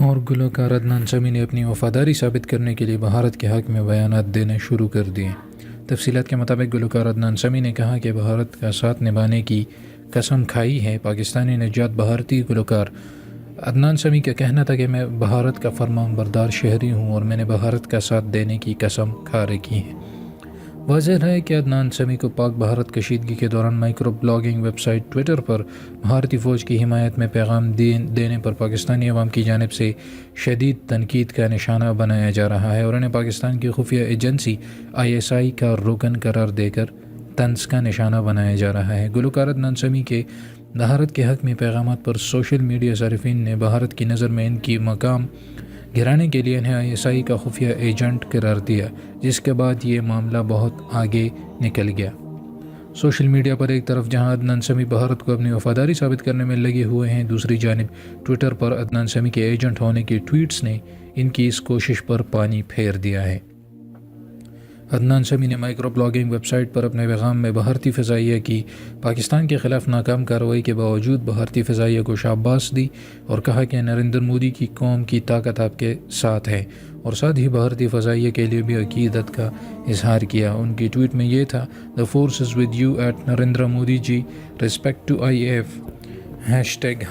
اور گلوکار عدنان سمیع نے اپنی وفاداری ثابت کرنے کے لیے بھارت کے حق میں بیانات دینے شروع کر دیے۔ تفصیلات کے مطابق گلوکار عدنان سمیع نے کہا کہ بھارت کا ساتھ نبھانے کی قسم کھائی ہے۔ پاکستانی نژاد بھارتی گلوکار عدنان سمیع کا کہنا تھا کہ میں بھارت کا فرمان بردار شہری ہوں اور میں نے بھارت کا ساتھ دینے کی قسم کھا رکھی ہے۔ واضح ہے کہ عدنان سمیع کو پاک بھارت کشیدگی کے دوران microblogging website Twitter پر بھارتی فوج کی حمایت میں پیغام دینے پر پاکستانی عوام کی جانب سے شدید تنقید کا نشانہ بنایا جا رہا ہے اور انہیں پاکستان کی خفیہ ایجنسی ISI کا رکن قرار دے کر طنز کا نشانہ بنایا جا رہا ہے۔ گلوکار عدنان سمیع کے بھارت کے حق میں پیغامات پر سوشل میڈیا صارفین نے بھارت کی نظر میں ان کی مقام گرانے کے لیے انہیں ISI کا خفیہ ایجنٹ قرار دیا، جس کے بعد یہ معاملہ بہت آگے نکل گیا۔ سوشل میڈیا پر ایک طرف جہاں عدنان سمیع بھارت کو اپنی وفاداری ثابت کرنے میں لگے ہوئے ہیں، دوسری جانب ٹویٹر پر عدنان سمیع کے ایجنٹ ہونے کے ٹویٹس نے ان کی اس کوشش پر پانی پھیر دیا ہے۔ عدنان سمیع نے مائیکرو بلاگنگ ویب سائٹ پر اپنے پیغام میں بھارتی فضائیہ کی پاکستان کے خلاف ناکام کارروائی کے باوجود بھارتی فضائیہ کو شاباش دی اور کہا کہ نریندر مودی کی قوم کی طاقت آپ کے ساتھ ہے، اور ساتھ ہی بھارتی فضائیہ کے لیے بھی عقیدت کا اظہار کیا۔ ان کی ٹویٹ میں یہ تھا: "The force is with you at Narendra Modi ji. Respect to IF.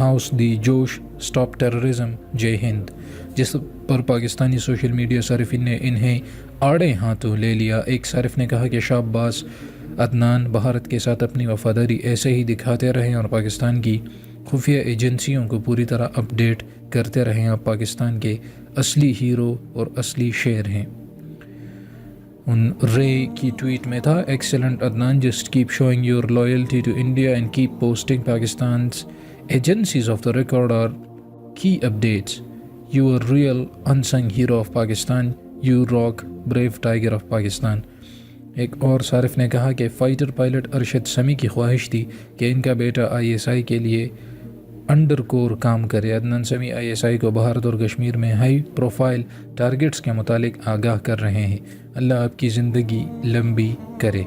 #House the Josh. Stop terrorism. جے ہند"، جس پر پاکستانی سوشل میڈیا صارفین نے انہیں آڑے ہاتھوں لے لیا۔ ایک صارف نے کہا کہ شاباش عدنان، بھارت کے ساتھ اپنی وفاداری ایسے ہی دکھاتے رہیں اور پاکستان کی خفیہ ایجنسیوں کو پوری طرح اپ ڈیٹ کرتے رہیں۔ آپ پاکستان کے اصلی ہیرو اور اصلی شیر ہیں۔ رے کی ٹویٹ میں تھا: "Excellent Adnan, just keep showing your loyalty to India and keep posting Pakistan's agencies of the record or key updates. You are real unsung hero of Pakistan. You rock, brave tiger of Pakistan." ایک اور صارف نے کہا کہ fighter pilot Arshad سمیع کی خواہش تھی کہ ان کا بیٹا ISI کے لیے انڈر کور کام کرے۔ عدنان سمیع ISI کو بھارت اور کشمیر میں ہائی پروفائل ٹارگٹس کے متعلق آگاہ کر رہے ہیں۔ اللہ آپ کی زندگی لمبی کرے۔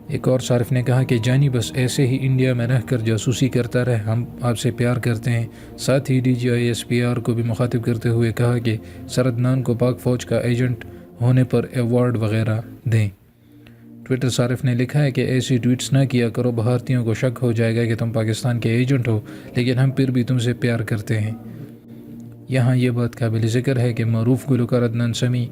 ایک اور صارف نے کہا کہ جانی بس ایسے ہی انڈیا میں رہ کر جاسوسی کرتا رہے، ہم آپ سے پیار کرتے ہیں۔ ساتھ ہی DGI SPR کو بھی مخاطب کرتے ہوئے کہا کہ سر عدنان کو پاک فوج کا ایجنٹ ہونے پر ایوارڈ وغیرہ دیں۔ ٹویٹر صارف نے لکھا ہے کہ ایسی ٹویٹس نہ کیا کرو، بھارتیوں کو شک ہو جائے گا کہ تم پاکستان کے ایجنٹ ہو، لیکن ہم پھر بھی تم سے پیار کرتے ہیں۔ یہاں یہ بات قابل ذکر ہے کہ معروف گلوکار عدنان سمیع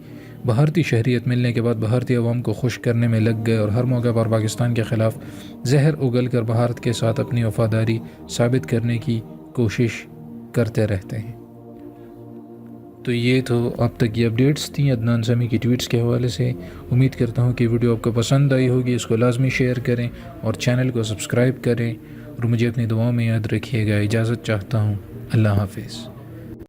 بھارتی شہریت ملنے کے بعد بھارتی عوام کو خوش کرنے میں لگ گئے اور ہر موقع پر پاکستان کے خلاف زہر اگل کر بھارت کے ساتھ اپنی وفاداری ثابت کرنے کی کوشش کرتے رہتے ہیں۔ تو یہ تو اب تک یہ اپڈیٹس تھیں عدنان سمیع کی ٹویٹس کے حوالے سے۔ امید کرتا ہوں کہ ویڈیو آپ کو پسند آئی ہوگی۔ اس کو لازمی شیئر کریں اور چینل کو سبسکرائب کریں اور مجھے اپنی دعاؤں میں یاد رکھیے گا۔ اجازت چاہتا ہوں۔ اللہ حافظ۔